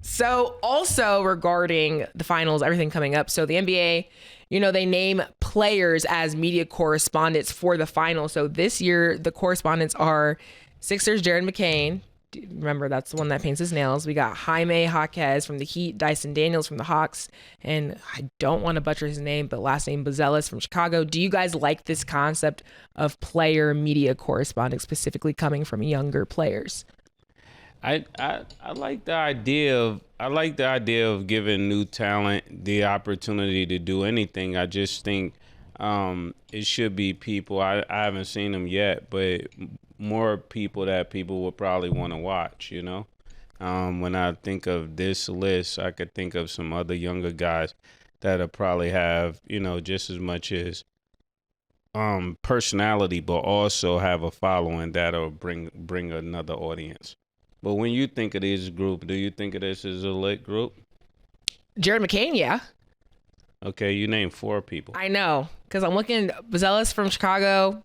So also regarding the finals, everything coming up. So the NBA, they name players as media correspondents for the final. So this year, the correspondents are Sixers, Jared McCain. Remember, that's the one that paints his nails. We got Jaime Jaquez from the Heat, Dyson Daniels from the Hawks, and I don't want to butcher his name, but last name Bazelis from Chicago. Do you guys like this concept of player media correspondents, specifically coming from younger players? I like the idea of giving new talent the opportunity to do anything. I just think it should be people. I haven't seen them yet, but more people that people would probably want to watch. When I think of this list, I could think of some other younger guys that'll probably have just as much as personality, but also have a following that'll bring another audience. But when you think of this group, do you think of this as a lit group? Jared McCain, yeah. Okay, you named 4 people. I know, because I'm looking at Bazelis from Chicago.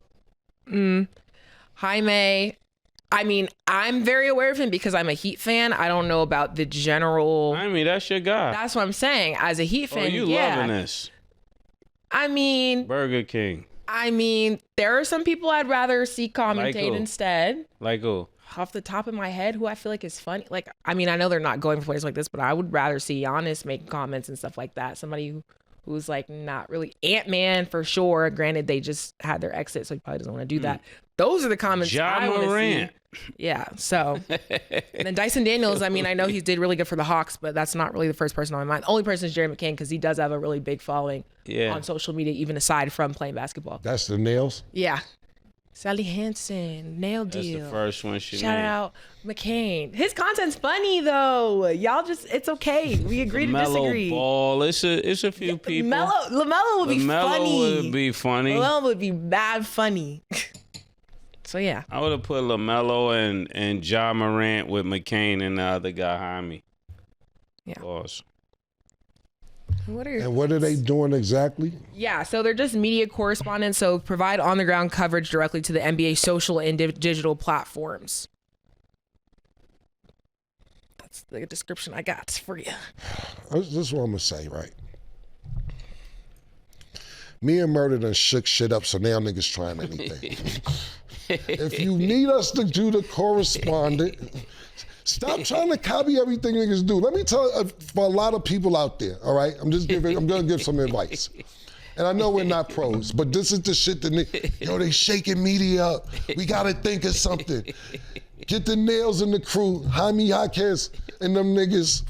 Jaime. I mean, I'm very aware of him because I'm a Heat fan. I don't know about the general. I mean, that's your guy. That's what I'm saying. As a Heat fan, you loving this. I mean. Burger King. I mean, there are some people I'd rather see commentate instead. Like who? Off the top of my head, who I feel like is funny. Like, I mean, I know they're not going for players like this, but I would rather see Giannis make comments and stuff like that. Somebody who's like not really Ant-Man for sure. Granted, they just had their exit, so he probably doesn't want to do that. Those are the comments I want to see. Yeah, so. And then Dyson Daniels, I mean, I know he did really good for the Hawks, but that's not really the first person on my mind. The only person is Jerry McCain because he does have a really big following on social media, even aside from playing basketball. That's the nails? Yeah. Sally Hansen, nail deal. That's the first one she Shout made. out McCain. His content's funny though. Y'all it's okay. We agree to disagree. Ball. It's a few people. LaMelo would be funny. LaMelo would be funny. LaMelo would be bad funny. So yeah. I would have put LaMelo and Ja Morant with McCain and the other guy Jaime. Yeah. Pause. What are they doing exactly? Yeah, so they're just media correspondents, so provide on-the-ground coverage directly to the NBA social and digital platforms. That's the description I got for you. This is what I'm going to say, right? Me and Murda done shook shit up, so now niggas trying anything. If you need us to do the correspondent... Stop trying to copy everything niggas do. Let me tell you, for a lot of people out there, all right? I'm gonna give some advice. And I know we're not pros, but this is the shit that they shaking media up. We gotta think of something. Get the nails in the crew, Jaime Jaquez and them niggas.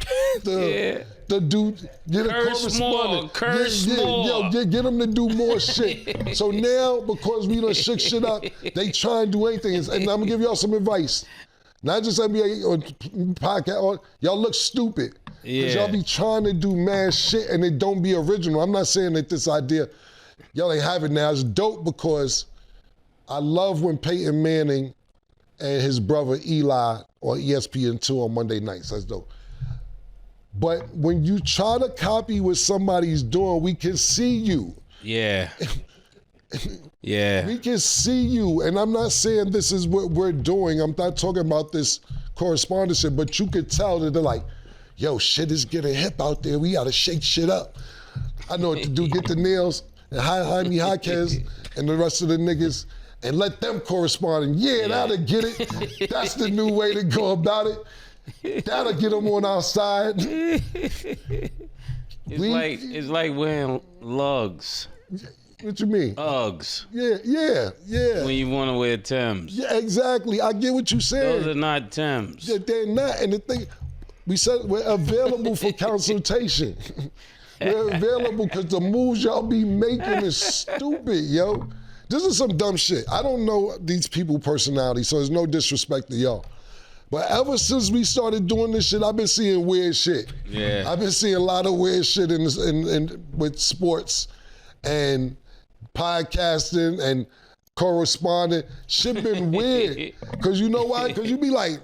The dude, get a correspondent. Curse more. Get them to do more shit. So now, because we done shook shit up, they try and do anything. And I'm gonna give y'all some advice. Not just NBA or podcast, y'all look stupid. Because y'all be trying to do mad shit and it don't be original. I'm not saying that this idea, y'all ain't have it now. It's dope because I love when Peyton Manning and his brother Eli on ESPN2 on Monday nights. That's dope. But when you try to copy what somebody's doing, we can see you. Yeah. Yeah. We can see you, and I'm not saying this is what we're doing. I'm not talking about this correspondence, but you could tell that they're like, yo, shit is getting hip out there. We gotta shake shit up. I know what to do. Get the nails and Jaime Jaquez and the rest of the niggas and let them correspond. And that'll get it. That's the new way to go about it. That'll get them on our side. It's like wearing lugs. What you mean? Uggs. Yeah. When you want to wear Timbs. Yeah, exactly. I get what you're saying. Those are not Timbs. Yeah, they're not. And the thing, we said we're available for consultation. We're available because the moves y'all be making is stupid, yo. This is some dumb shit. I don't know these people personalities, so there's no disrespect to y'all. But ever since we started doing this shit, I've been seeing weird shit. Yeah. I've been seeing a lot of weird shit with sports and podcasting and corresponding. Shit been weird. Cause you know why? Cause you be like,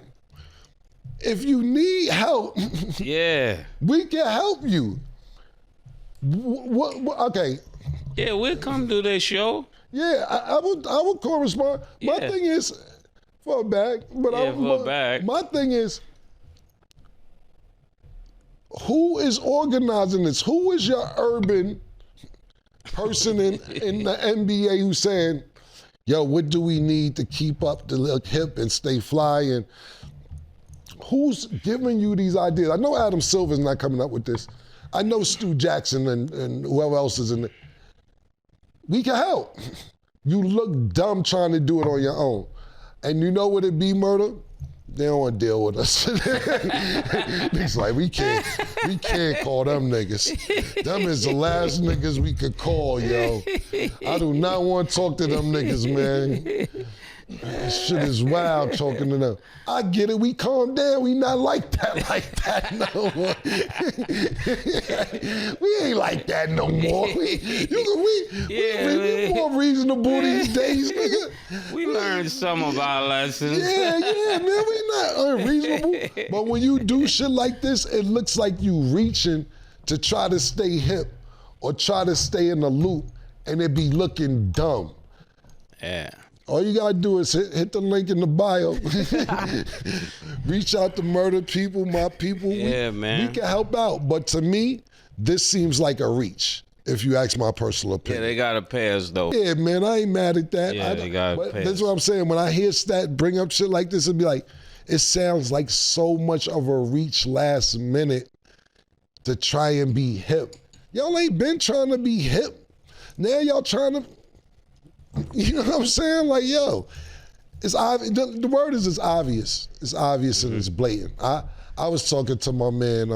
if you need help, we can help you. Okay. Yeah, we'll come do this show. Yeah, I would correspond. My thing is, For a bag. But for a bag. My thing is, who is organizing this? Who is your urban person in the NBA who's saying, yo, what do we need to keep up to look hip and stay fly? And who's giving you these ideas? I know Adam Silver's not coming up with this. I know Stu Jackson and whoever else is in it. We can help. You look dumb trying to do it on your own. And you know what it be, Murda? They don't want to deal with us. Niggas like, we can't call them niggas. Them is the last niggas we could call, yo. I do not want to talk to them niggas, man. This shit is wild talking to them. I get it, we calm down, we not like that no more. We ain't like that no more. We more reasonable these days, nigga. We learned some of our lessons. Yeah, man, we not unreasonable. But when you do shit like this, it looks like you reaching to try to stay hip or try to stay in the loop, and it be looking dumb. Yeah. All you gotta do is hit the link in the bio. Reach out to Murda people, my people. Yeah, man. We can help out. But to me, this seems like a reach, if you ask my personal opinion. Yeah, they gotta pay us though. Yeah, man, I ain't mad at that. Yeah, they gotta pay us. That's what I'm saying. When I hear Stat bring up shit like this, it'd be like, it sounds like so much of a reach last minute to try and be hip. Y'all ain't been trying to be hip. Now y'all trying to, you know what I'm saying? Like, yo, it's obvious. The word is it's obvious. It's obvious and it's blatant. I was talking to my man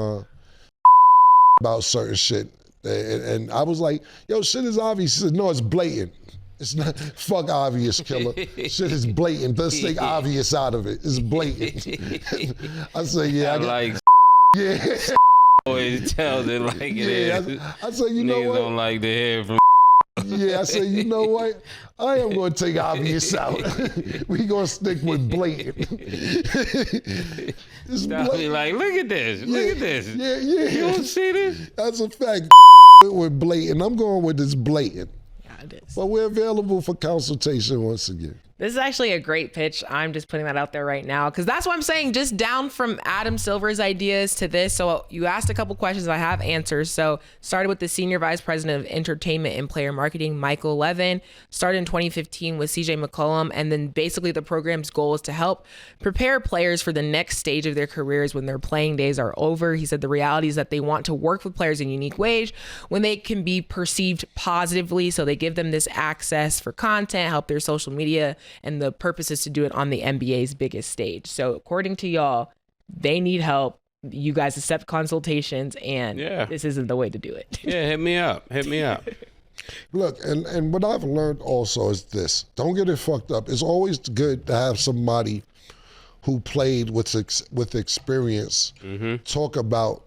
about certain shit, and I was like, yo, shit is obvious. He said, no, it's blatant. It's not, fuck obvious, Killa. Shit is blatant. Let's take obvious out of it. It's blatant. I say, yeah. I like yeah. always tells it like it is. I say, you know Niggas what? don't like to hear from. Yeah, I say, you know what? I am going to take obvious out. We going to stick with blatant. Be like, look at this. Look at this. Yeah. You don't see this? That's a fact. With blatant. I'm going with this blatant. Yeah, it is. But we're available for consultation once again. This is actually a great pitch. I'm just putting that out there right now because that's what I'm saying. Just down from Adam Silver's ideas to this. So you asked a couple questions. I have answers. So started with the Senior Vice President of Entertainment and Player Marketing, Michael Levin. Started in 2015 with CJ McCollum. And then basically the program's goal is to help prepare players for the next stage of their careers when their playing days are over. He said the reality is that they want to work with players in unique ways when they can be perceived positively. So they give them this access for content, help their social media, and the purpose is to do it on the NBA's biggest stage. So according to y'all, they need help. You guys accept consultations, and this isn't the way to do it. Yeah, hit me up. Hit me up. Look, and what I've learned also is this. Don't get it fucked up. It's always good to have somebody who played with experience talk about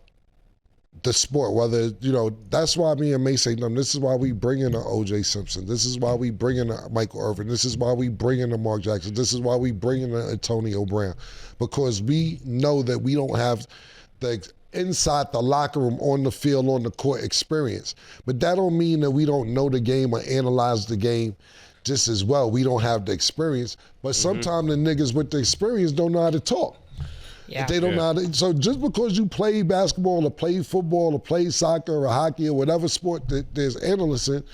the sport, whether, you know, that's why me and Mase say, this is why we bring in a O.J. Simpson. This is why we bring in a Michael Irvin. This is why we bring in a Mark Jackson. This is why we bring in a Antonio Brown. Because we know that we don't have the inside the locker room, on the field, on the court experience. But that don't mean that we don't know the game or analyze the game just as well. We don't have the experience. But sometimes the niggas with the experience don't know how to talk. Yeah. They don't know how to, so just because you play basketball or play football or play soccer or hockey or whatever sport that there's analysts in,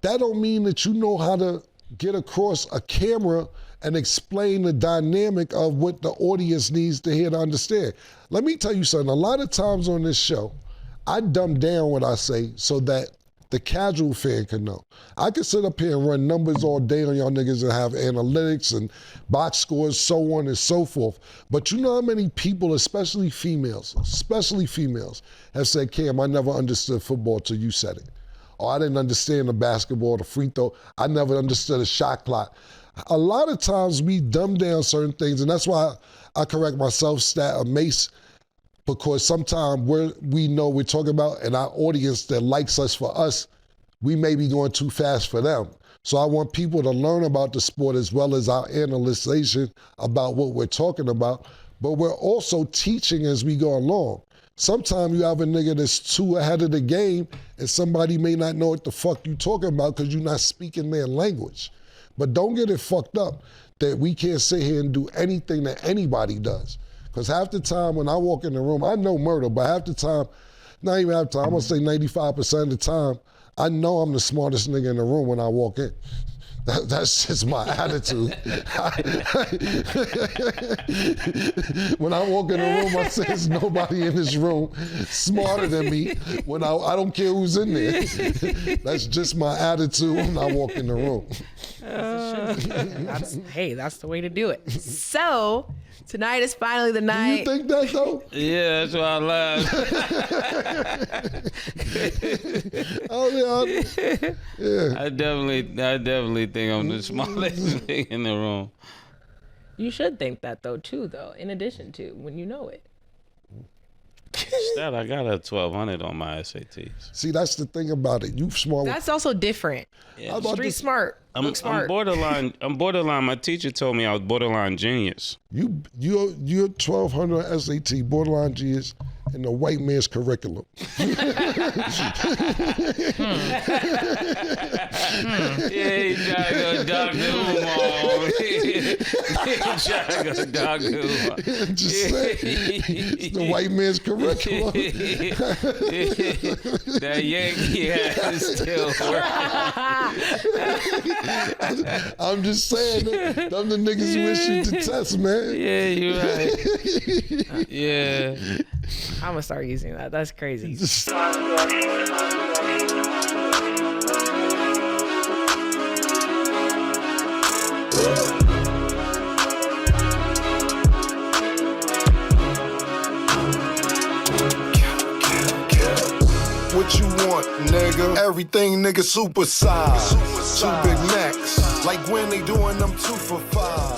that don't mean that you know how to get across a camera and explain the dynamic of what the audience needs to hear to understand. Let me tell you something. A lot of times on this show, I dumb down what I say so that the casual fan can know. I can sit up here and run numbers all day on y'all niggas and have analytics and box scores, so on and so forth. But you know how many people, especially females, have said, Cam, I never understood football till you said it. Or I didn't understand the basketball, the free throw. I never understood a shot clock. A lot of times we dumb down certain things, and that's why I correct myself, Stat or Mase, because sometimes we know we're talking about, and our audience that likes us for us, we may be going too fast for them. So I want people to learn about the sport as well as our analyzation about what we're talking about, but we're also teaching as we go along. Sometimes you have a nigga that's too ahead of the game and somebody may not know what the fuck you talking about because you're not speaking their language. But don't get it fucked up that we can't sit here and do anything that anybody does. Because half the time when I walk in the room, I know Murda, but half the time, not even half the time, I'm gonna say 95% of the time, I know I'm the smartest nigga in the room when I walk in. That's just my attitude. When I walk in the room, I say there's nobody in this room smarter than me. When I don't care who's in there. That's just my attitude when I walk in the room. That's the way to do it. So tonight is finally the night. You think that though? Yeah, that's why I laugh. Oh yeah. I definitely think I'm the smartest nigga in the room. You should think that though, in addition to when you know it. Instead, I got a 1200 on my SATs. See, that's the thing about it. You smart. That's also different. Yeah. Street smart. I'm borderline. I'm borderline. My teacher told me I was borderline genius. You're 1200 SAT, borderline genius in the white man's curriculum. Yeah, he tried to go Dr. Umar. He tried to go Dr. Umar. Just say, it's the white man's curriculum. That Yankee hat is still working. I'm just saying, them the niggas who issued the test, man. Yeah, you're right. Yeah. I'm gonna start using that. That's crazy. What you want, nigga? Everything, nigga, super size. Two big necks, like when they doing them 2 for $5.